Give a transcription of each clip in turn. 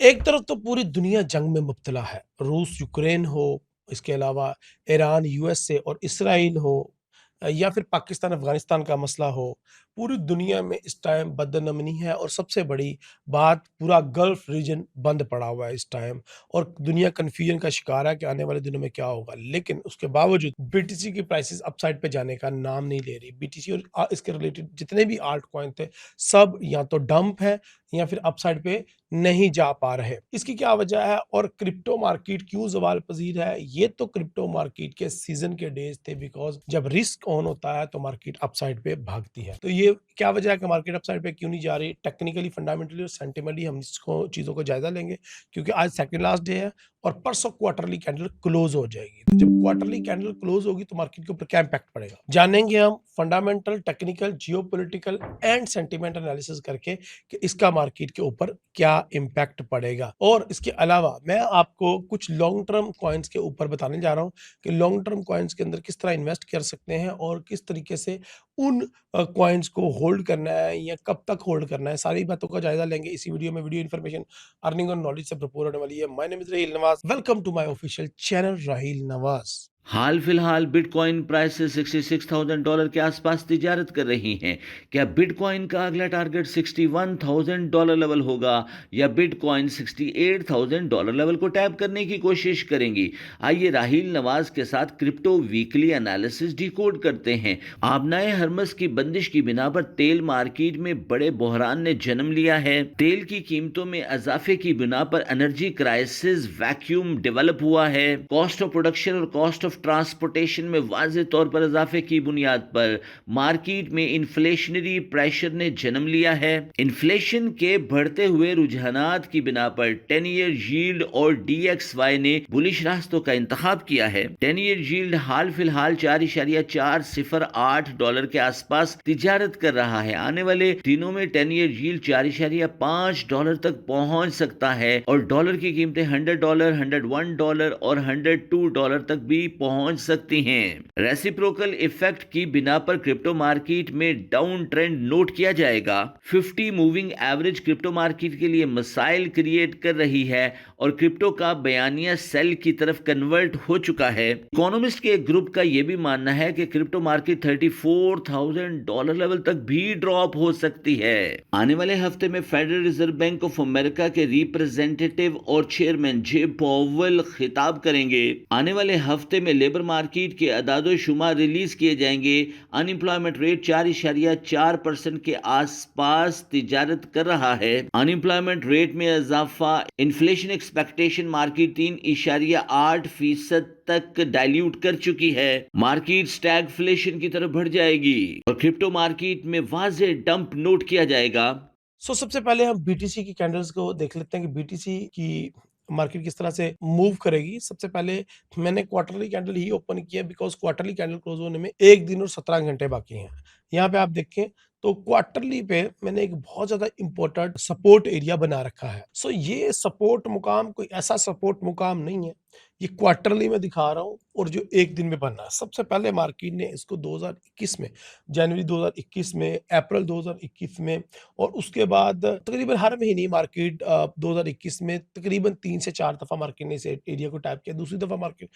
एक तरफ तो पूरी दुनिया जंग में मुब्तला है। रूस यूक्रेन हो, इसके अलावा ईरान यूएस से और इसराइल हो, या फिर पाकिस्तान अफगानिस्तान का मसला हो। पूरी दुनिया में इस टाइम बदअमनी है और सबसे बड़ी बात, पूरा गल्फ रीजन बंद पड़ा हुआ है इस टाइम। और दुनिया कन्फ्यूजन का शिकार है कि आने वाले दिनों में क्या होगा। लेकिन उसके बावजूद बीटीसी की प्राइसेस अपसाइड पे जाने का नाम नहीं ले रही। बीटीसी और इसके रिलेटेड जितने भी आल्ट कॉइन थे, सब या तो डंप है या फिर अपसाइड पे नहीं जा पा रहे। इसकी क्या वजह है और क्रिप्टो मार्केट क्यों ज़वाल पज़ीर है? ये तो क्रिप्टो मार्केट के सीज़न के डेज़ थे, बिकॉज़ जब रिस्क ऑन होता है तो मार्केट अपसाइड पे भागती है। तो ये क्या वजह है कि मार्केट अपसाइड पे क्यों नहीं जा रही? टेक्निकली, फंडामेंटली और सेंटिमेंटली हम इसको चीज़ों को जायज़ा लेंगे, क्योंकि आज सेकंड लास्ट डे है और परसों क्वार्टरली कैंडल क्लोज़ हो जाएगी। तो जब क्वार्टरली कैंडल क्लोज़ होगी तो मार्केट के ऊपर क्या इम्पैक्ट पड़ेगा? जानेंगे हम fundamental, technical, geopolitical and sentiment analysis करके कि इसका मार्केट के ऊपर क्या इम्पैक्ट पड़ेगा। और इसके अलावा मैं आपको कुछ लॉन्ग टर्म कॉइन्स के ऊपर बताने जा रहा हूँ कि लॉन्ग टर्म कॉइन्स के अंदर किस तरह इन्वेस्ट कर सकते हैं और किस तरीके से उन कॉइन्स को होल्ड करना है या कब तक होल्ड करना है। सारी बातों का जायजा लेंगे इसी वीडियो में। वीडियो इन्फॉर्मेशन, अर्निंग और नॉलेज से भरपूर होने वाली है। My name is Raheel Nawaz, welcome to my official channel Raheel Nawaz. हाल फिलहाल बिटकॉइन प्राइसेस $66,000 के आसपास तिजारत कर रही हैं। क्या बिटकॉइन का अगला टारगेट $61,000 लेवल होगा या बिटकॉइन $68,000 लेवल को टैप करने की कोशिश करेंगी? आइए राहील नवाज के साथ क्रिप्टो वीकली एनालिसिस डिकोड करते हैं। आबनाए हरमस की बंदिश की बिना पर तेल मार्केट में बड़े बहरान ने जन्म लिया है। तेल की कीमतों में इजाफे की बिना पर एनर्जी क्राइसिस वैक्यूम डेवलप हुआ है। कॉस्ट ऑफ प्रोडक्शन और कॉस्ट ऑफ ट्रांसपोर्टेशन में वाज़ेह तौर पर इजाफे की बुनियाद पर मार्केट में इन्फ्लेशनरी प्रेशर ने जन्म लिया है। इन्फ्लेशन के बढ़ते हुए रुझानात की बिना पर 10 ईयर यील्ड और DXY ने बुलिश रास्तों का इंतखाब किया है। 10 ईयर यील्ड हाल फिलहाल $4.408 के आसपास तिजारत कर रहा है। आने वाले दिनों में 10 ईयर यील्ड $4.5 तक पहुंच सकता है और डॉलर की कीमतें $100, $101 और $102 तक भी पहुंच सकती हैं। रेसिप्रोकल इफेक्ट की बिना पर क्रिप्टो मार्केट में डाउन ट्रेंड नोट किया जाएगा। 50 मूविंग एवरेज क्रिप्टो मार्केट के लिए मसाइल क्रिएट कर रही है और क्रिप्टो का बयानिया सेल की तरफ कन्वर्ट हो चुका है। इकोनॉमिस्ट के एक ग्रुप का यह भी मानना है कि क्रिप्टो मार्केट $34,000 लेवल तक भी ड्रॉप हो सकती है। आने वाले हफ्ते में federal reserve bank of America के रिप्रेजेंटेटिव और चेयरमैन जे पॉवेल खिताब करेंगे। आने वाले हफ्ते में लेबर मार्केट के अदादो शुमार रिलीज किए जाएंगे। अनएम्प्लॉयमेंट रेट 4.4% के आसपास तिजारत कर रहा है। अनएम्प्लॉयमेंट रेट में इजाफा, इन्फ्लेशन एक्सपेक्टेशन मार्केट 3.8% तक डाइल्यूट कर चुकी है। मार्केट स्टैगफ्लेशन की तरफ बढ़ जाएगी और क्रिप्टो मार्केट में वाज़ेह डंप नोट किया जाएगा। सबसे पहले हम बीटीसी की कैंडल्स को देख लेते हैं कि बीटीसी की मार्केट किस तरह से मूव करेगी। सबसे पहले मैंने क्वार्टरली कैंडल ही ओपन किया, बिकॉज क्वार्टरली कैंडल क्लोज होने में 1 दिन और 17 घंटे बाकी हैं। यहाँ पे आप देखें तो क्वार्टरली पे मैंने एक बहुत ज्यादा इंपॉर्टेंट सपोर्ट एरिया बना रखा है। ये सपोर्ट मुकाम कोई ऐसा सपोर्ट मुकाम नहीं है, ये क्वार्टरली में दिखा रहा हूँ और जो 1 दिन में बनना है। सबसे पहले मार्केट ने इसको 2021 में, जनवरी 2021 में, अप्रैल 2021 में और उसके बाद तकरीबन हर महीने मार्केट 2021 में तकरीबन 3 से 4 दफ़ा मार्केट ने इस एरिया को टैप किया। दूसरी दफ़ा मार्केट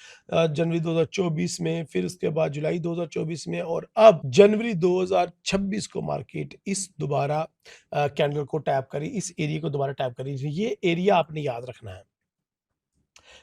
जनवरी 2024 में, फिर उसके बाद जुलाई 2024 में और अब जनवरी 2026 को मार्केट इस दोबारा कैंडल को टैप करी, इस एरिया को दोबारा टैप करी। ये एरिया आपने याद रखना है,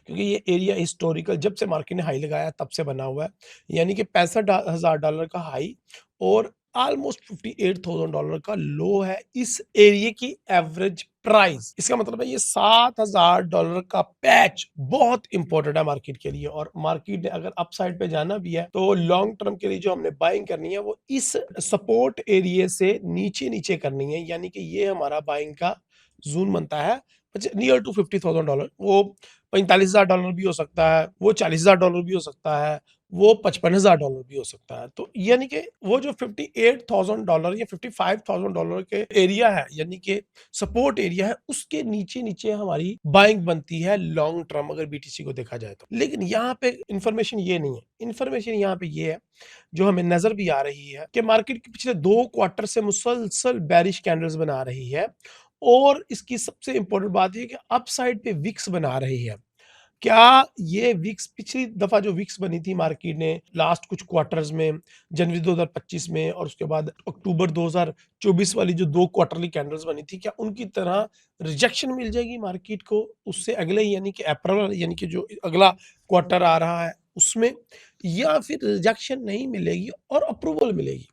क्योंकि ये एरिया हिस्टोरिकल जब से मार्केट ने हाई लगाया तब से बना हुआ है, यानी कि $65,000 का हाई और ऑलमोस्ट $58,000 का लो है इस एरिया की एवरेज प्राइस। इसका मतलब है ये $7,000 का पैच बहुत इंपॉर्टेंट है मार्केट के लिए। और मार्केट ने अगर अपसाइड पे जाना भी है तो लॉन्ग टर्म के लिए जो हमने बाइंग करनी है वो इस सपोर्ट एरिया से नीचे नीचे करनी है, यानी कि ये हमारा बाइंग का जोन बनता है नियर टू $50,000। वो $45,000 भी हो सकता है, वो $40,000 भी हो सकता है, वो $55,000 भी हो सकता है। तो यानी कि वो जो $58,000 या $55,000 के एरिया है, यानी कि सपोर्ट एरिया है, उसके नीचे नीचे हमारी बाइंग बनती है लॉन्ग टर्म, अगर बीटीसी को देखा जाए तो। लेकिन यहाँ पे इंफॉर्मेशन ये नहीं है। इंफॉर्मेशन यहाँ पे ये है, जो हमें नजर भी आ रही है कि मार्केट के पिछले 2 क्वार्टर से मुसलसल बेरिश कैंडल्स बना रही है और इसकी सबसे इम्पोर्टेंट बात ये है कि अपसाइड पे विक्स बना रही है। क्या ये विक्स पिछली दफ़ा जो विक्स बनी थी मार्केट ने लास्ट कुछ क्वार्टर्स में, जनवरी 2025 में और उसके बाद अक्टूबर 2024 वाली जो 2 क्वार्टरली कैंडल्स बनी थी, क्या उनकी तरह रिजेक्शन मिल जाएगी मार्केट को उससे अगले यानी कि अप्रैल यानी कि जो अगला क्वार्टर आ रहा है उसमें, या फिर रिजेक्शन नहीं मिलेगी और अप्रूवल मिलेगी?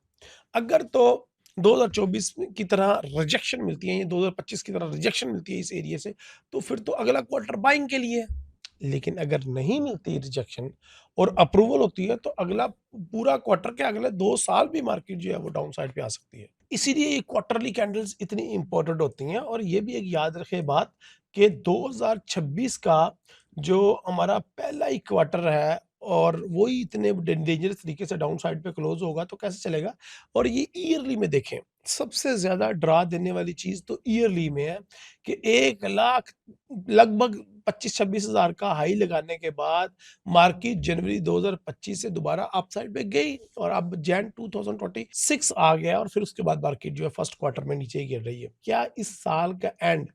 अगर तो 2024 की तरह रिजेक्शन मिलती है या 2025 की तरह रिजेक्शन मिलती है इस एरिया से, तो फिर तो अगला क्वार्टर बाइंग के लिए है। लेकिन अगर नहीं मिलती रिजेक्शन और अप्रूवल होती है, तो अगला पूरा क्वार्टर क्या अगले 2 साल भी मार्केट जो है वो डाउन साइड पे आ सकती है। इसीलिए ये क्वार्टरली कैंडल्स इतनी इंपॉर्टेंट होती हैं और ये भी एक याद रखें बात कि 2026 का जो हमारा पहला ही क्वार्टर है और वो ही इतने डेंजरस तरीके से डाउन साइड पे क्लोज होगा तो कैसे चलेगा? और ये ईयरली में देखें, सबसे ज़्यादा डरा देने वाली चीज़ तो ईयरली में है कि 1 लाख लगभग 25-26 हज़ार का हाई लगाने के बाद मार्केट जनवरी 2025 से दोबारा अप साइड पे गई और अब जैन 2026 आ गया और फिर उसके बाद मार्केट जो है फर्स्ट क्वार्टर में नीचे ही गिर रही है। क्या इस साल का एंड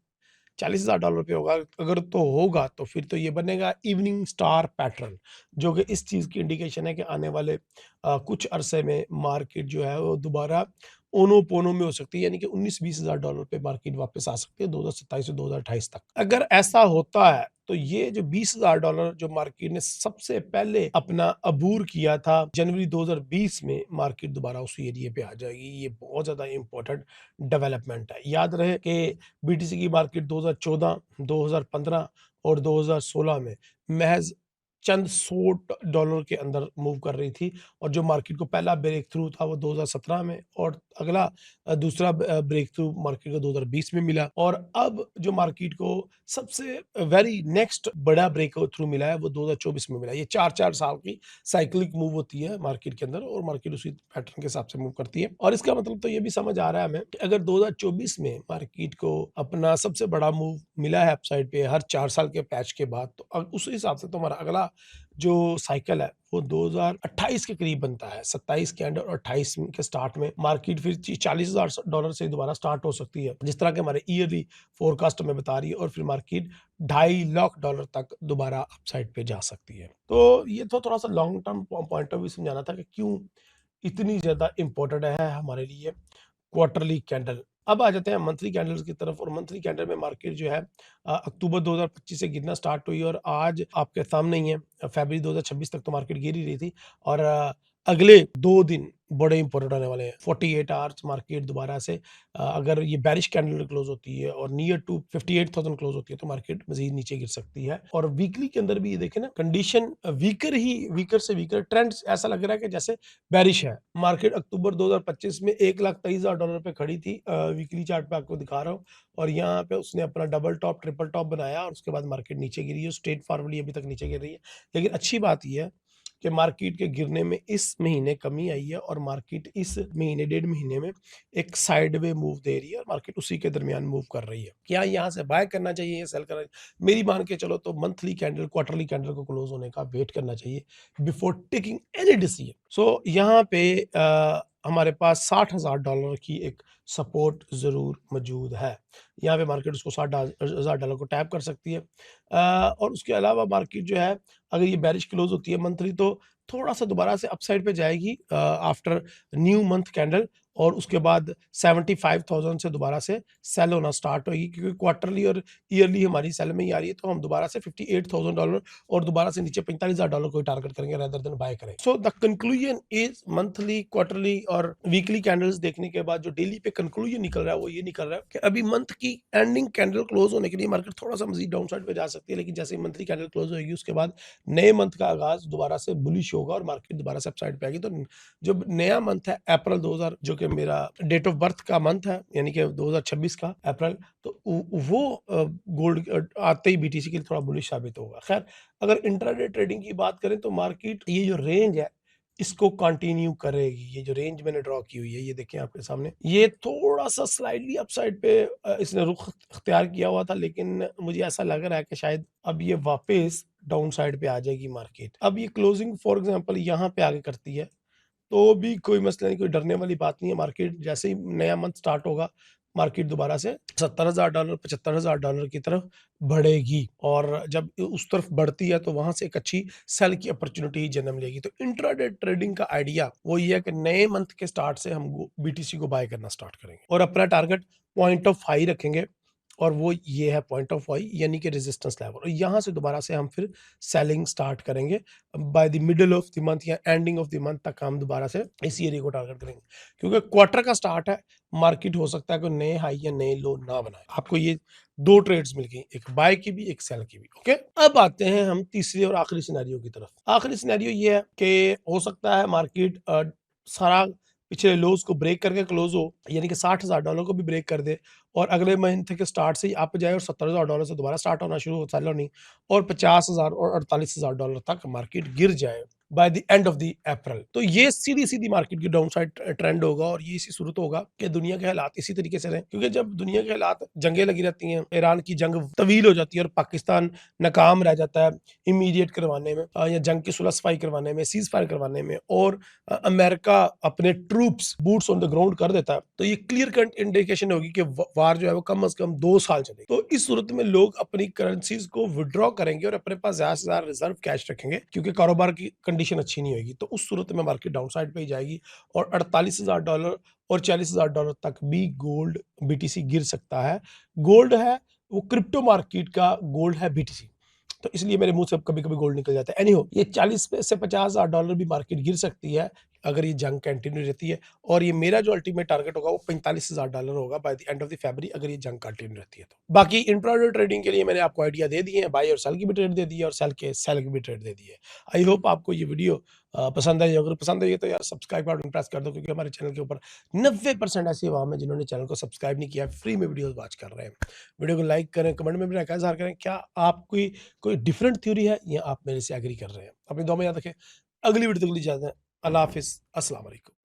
$40,000 पे होगा? अगर तो होगा तो फिर तो ये बनेगा इवनिंग स्टार पैटर्न, जो कि इस चीज़ की इंडिकेशन है कि आने वाले कुछ अरसे में मार्केट जो है वो दोबारा ओनो-पोनो में हो सकती है, यानी कि $19-20,000 पे मार्केट वापस आ सकती है 2027 से 2028 तक। अगर ऐसा होता है तो ये जो $20,000 जो मार्केट ने सबसे पहले अपना अबूर किया था जनवरी 2020 में, मार्केट दोबारा उसी एरिया पे आ जाएगी। ये बहुत ज़्यादा इम्पोर्टेंट डेवलपमेंट है। याद रहे कि बीटीसी की मार्केट 2014, 2015 और 2016 में महज़ चंद $100 के अंदर मूव कर रही थी और जो मार्केट को पहला ब्रेक थ्रू था वो 2017 में और अगला दूसरा ब्रेक थ्रू मार्केट को 2020 में मिला और अब जो मार्केट को सबसे वेरी नेक्स्ट बड़ा ब्रेक थ्रू मिला है वो 2024 में मिला है। ये 4-4 साल की साइक्लिक मूव होती है मार्केट के अंदर और मार्केट उसी पैटर्न के हिसाब से मूव करती है और इसका मतलब तो ये भी समझ आ रहा है हमें कि अगर 2024 में मार्केट को अपना सबसे बड़ा मूव मिला है अपसाइड पे हर 4 साल के पैच के बाद, तो उस हिसाब से तो हमारा अगला जो साइकिल है वो 2028 के करीब बनता है। 27 के एंड और 28 के स्टार्ट में मार्केट फिर $40,000 से दोबारा स्टार्ट हो सकती है, जिस तरह के हमारे ईयरली फोरकास्ट हमें बता रही है और फिर मार्केट $2.5 लाख तक दोबारा अपसाइड पे जा सकती है। तो ये तो थोड़ा सा long term point of view समझाना था कि क्यों इतनी ज़्यादा इम्पोर्टेंट है हमारे लिए क्वार्टरली कैंडल। अब आ जाते हैं मंथली कैंडल्स की तरफ और मंथली कैंडल में मार्केट जो है अक्टूबर 2025 से गिरना स्टार्ट हुई और आज आपके सामने ही है फरवरी 2026 तक तो मार्केट गिर ही रही थी और अगले 2 दिन बड़े इंपॉर्टेंट आने वाले हैं। 48 आवर्स मार्केट दोबारा से अगर ये बेरिश कैंडल क्लोज होती है और नियर टू 58,000 क्लोज होती है तो मार्केट मज़ीद नीचे गिर सकती है और वीकली के अंदर भी ये देखें ना कंडीशन वीकर से वीकर ट्रेंड ऐसा लग रहा है कि जैसे बेरिश है। मार्केट अक्टूबर 2025 में $1,23,000 पे खड़ी थी वीकली चार्ट पे आपको दिखा रहा हूँ और यहाँ पे उसने अपना डबल टॉप, ट्रिपल टॉप बनाया और उसके बाद मार्केट नीचे गिरी है, स्ट्रेट फॉरवर्डली अभी तक नीचे गिर रही है। लेकिन अच्छी बात ये है कि मार्केट के गिरने में इस महीने कमी आई है और मार्केट इस महीने, डेढ़ महीने में एक साइडवे मूव दे रही है और मार्केट उसी के दरमियान मूव कर रही है। क्या यहाँ से बाय करना चाहिए या सेल करना चाहिए? मेरी मान के चलो तो मंथली कैंडल, क्वार्टरली कैंडल को क्लोज होने का वेट करना चाहिए बिफोर टेकिंग एनी डिसीजन। सो यहाँ पे हमारे पास $60,000 की एक सपोर्ट ज़रूर मौजूद है। यहाँ पे मार्केट उसको $60,000 को टैप कर सकती है और उसके अलावा मार्केट जो है अगर ये बेरिश क्लोज होती है मंथली तो थोड़ा-सा दोबारा से अपसाइड पे जाएगी आफ्टर न्यू मंथ कैंडल और उसके बाद 75,000 से दोबारा से सेल होना स्टार्ट होगी क्योंकि क्वार्टरली और ईयरली हमारी सेल में ही आ रही है तो हम दोबारा से $58,000 और दोबारा से नीचे $45,000 को ही टारगेट करेंगे रेदर देन बाय करें। So the conclusion is monthly, quarterly और वीकली कैंडल्स देखने के बाद जो डेली पे कंक्लूजन निकल रहा है वो ये निकल रहा है कि अभी मंथ की एंडिंग कैंडल क्लोज होने के लिए मार्केट थोड़ा-सा मज़ीद डाउन साइड पे जा सकती है लेकिन जैसे ही मंथली कैंडल क्लोज होगी उसके बाद नए मंथ का आगाज़ दोबारा से बुलिश होगा और मार्केट दोबारा से अपसाइड पे आएगी। तो जो नया मंथ है अप्रैल 2000 जो कि मेरा डेट ऑफ बर्थ का मंथ है यानी कि 2026 का अप्रैल, तो वो गोल्ड आते ही बीटीसी के लिए थोड़ा बुलिश साबित होगा। खैर अगर इंट्राडे ट्रेडिंग की बात करें तो मार्केट ये जो रेंज है इसको कंटिन्यू करेगी। ये जो रेंज मैंने ड्रॉ की हुई है ये देखें आपके सामने, ये थोड़ा-सा स्लाइटली अपसाइड पे इसने रुख इख्तियार किया हुआ था लेकिन मुझे ऐसा लग रहा है कि शायद अब ये वापस डाउन साइड पे आ जाएगी मार्केट। अब ये क्लोजिंग फॉर एग्जांपल यहाँ पे आके करती है तो भी कोई मसला नहीं, कोई डरने वाली बात नहीं है। मार्केट जैसे ही नया मंथ स्टार्ट होगा मार्केट दोबारा से $70,000 $75,000 की तरफ बढ़ेगी और जब उस तरफ बढ़ती है तो वहां से एक अच्छी सेल की अपॉर्चुनिटी जन्म लेगी। तो इंट्राडे ट्रेडिंग का आइडिया वो ये है कि नए मंथ के स्टार्ट से हम बीटीसी को बाय करना स्टार्ट करेंगे और अपना टारगेट पॉइंट ऑफ हाई रखेंगे और वो ये है पॉइंट ऑफ हाई यानी कि रेजिस्टेंस लेवल और यहाँ से दोबारा से हम फिर सेलिंग स्टार्ट करेंगे by the middle of the month या एंडिंग ऑफ द मंथ तक हम दोबारा से इसी एरिया को टारगेट करेंगे क्योंकि क्वार्टर का स्टार्ट है। मार्केट हो सकता है कोई नए हाई या नए लो ना बनाए। आपको ये दो ट्रेड्स मिल गई, एक बाय की भी एक सेल की भी। ओके, अब आते हैं हम तीसरी और आखिरी सिनेरियो की तरफ। आखिरी सिनेरियो ये है कि हो सकता है मार्केट सारा पिछले लोज को ब्रेक करके क्लोज हो यानी कि $60,000 को भी ब्रेक कर दे और अगले महीने के स्टार्ट से ही अप जाए और $70,000 से दोबारा स्टार्ट होना शुरू हो सेल होनी और 50,000 और $48,000 तक मार्केट गिर जाए by the end of the April. तो ये सीधी सीधी मार्केट की डाउन साइड ट्रेंड होगा और ये इसी सूरत होगा कि दुनिया के हालात इसी तरीके से रहे क्योंकि जब दुनिया के हालात जंगें लगी रहती हैं, ईरान की जंग तवील हो जाती है और पाकिस्तान नाकाम रह जाता है इमीडिएट करवाने में या जंग की सुलह सफाई करवाने में, सीज फायर करवाने में और अमेरिका अपने troops boots on the ground कर देता है तो ये क्लियर कट इंडिकेशन होगी कि वार जो है वो कम से कम 2 साल चलेगी। तो इस सूरत में लोग अपनी करेंसीज को विड्रॉ करेंगे और अपने पास ज्यादा से ज्यादा रिजर्व कैश रखेंगे क्योंकि कारोबार की कंडीशन अच्छी नहीं होगी। तो उस सूरत में मार्केट डाउन साइड पे ही जाएगी और $48,000 और $40,000 तक भी गोल्ड बीटीसी गिर सकता है। गोल्ड है वो क्रिप्टो मार्केट का गोल्ड है बीटीसी तो इसलिए मेरे मुंह से कभी कभी गोल्ड निकल जाता है। एनीहो ये 40 से $50,000 भी मार्केट गिर सकती है अगर ये जंग कंटिन्यू रहती है और ये मेरा जो अल्टीमेट टारगेट होगा वो $45,000 होगा by the end of the फरवरी अगर ये जंग कंटिन्यू रहती है तो। बाकी इंट्राडे ट्रेडिंग के लिए मैंने आपको आइडिया दे दिए हैं, बाय और सेल की भी ट्रेड दे दी है और सेल की भी ट्रेड दे दी है। आई होप आपको ये वीडियो पसंद आई। अगर पसंद आई है तो यार सब्सक्राइब बटन प्रेस कर दो क्योंकि हमारे चैनल के ऊपर 90% ऐसी आवाम है जिन्होंने चैनल को सब्सक्राइब नहीं किया, फ्री में वीडियोस वॉच कर रहे हैं। वीडियो को लाइक करें, कमेंट में अपना इज़हार करें क्या आप कोई डिफरेंट थ्योरी है या आप मेरे से एग्री कर रहे हैं। अपनी दुआ में याद रखें। अगली वीडियो तक के लिए इजाज़त दें। अल्लाह हाफिज़, अस्सलाम वालेकुम।